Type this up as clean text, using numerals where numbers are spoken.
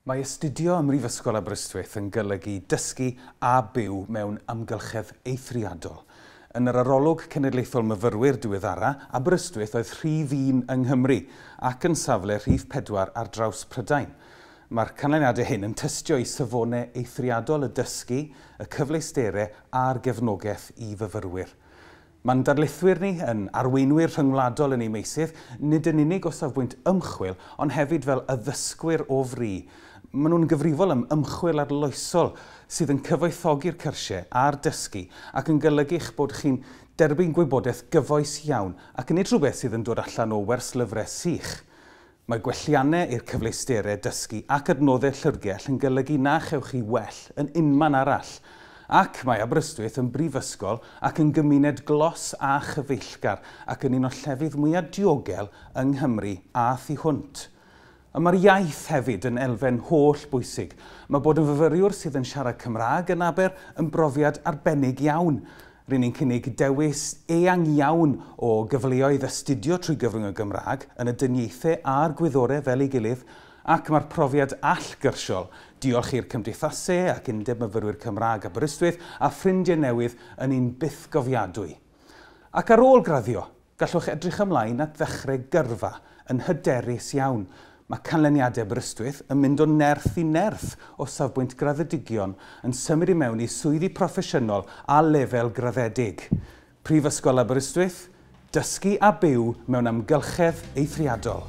Mae astudio ym Mhrifysgol Aberystwyth yn golygu dysgu a byw mewn amgylchedd eithriadol. Yn yr arolwg cenedlaethol myfyrwyr diweddara, Aberystwyth oedd rhif 1 yng Nghymru ac yn safle rhif 4 ar draws Prydain. Mae'r canlyniadau hyn yn tystio i safonau eithriadol y dysgu, y cyfleusterau a'r gefnogaeth i fyfyrwyr. Mae'n darlithwyr ni yn arweinwyr rhyngwladol yn ei meysydd, nid yn unig o safbwynt ymchwil, ond hefyd fel addysgwyr o fri. Maen nhw'n gyfrifol am ymchwil arloesol sydd yn cyfoethogi'r cyrsiau a'r dysgu ac yn golygu eich bod chi'n derbyn gwybodaeth gyfoes iawn ac yn nid rhywbeth sydd yn dod allan o werslyfrau sych. Mae gwelliannau i'r cyfleusterau dysgu ac adnoddau llyfrgell yn golygu na chewch chi well yn unman arall. Ac mae Aberystwyth yn brifysgol ac yn gymuned glos a chyfeillgar ac yn un o llefydd mwyaf diogel yng Nghymru a thu hwnt. Mae'r iaith hefyd yn elfen holl bwysig. Mae bod yn fyfyriwr sydd yn siarad Cymraeg yn Aber yn brofiad arbennig iawn. Rydyn ni'n cynnig dewis eang iawn o gyfleoedd astudio trwy gyfrwng y Gymraeg yn y dyniaethau a'r gwyddorau fel ei gilydd, ac mae'r profiad allgyrsiol. Diolch i'r cymdeithasau ac undeb myfyrwyr Cymraeg Aberystwyth a ffrindiau newydd yn un byth gofiadwy. Ac ar ôl graddio, gallwch edrych ymlaen at ddechrau gyrfa yn hyderus iawn. Mae canlyniadau Aberystwyth yn mynd o nerth i nerth o safbwynt graddedigion yn symud i mewn i swyddi proffesiynol a lefel graddedig. Prifysgol Aberystwyth, dysgu a byw mewn amgylchedd eithriadol.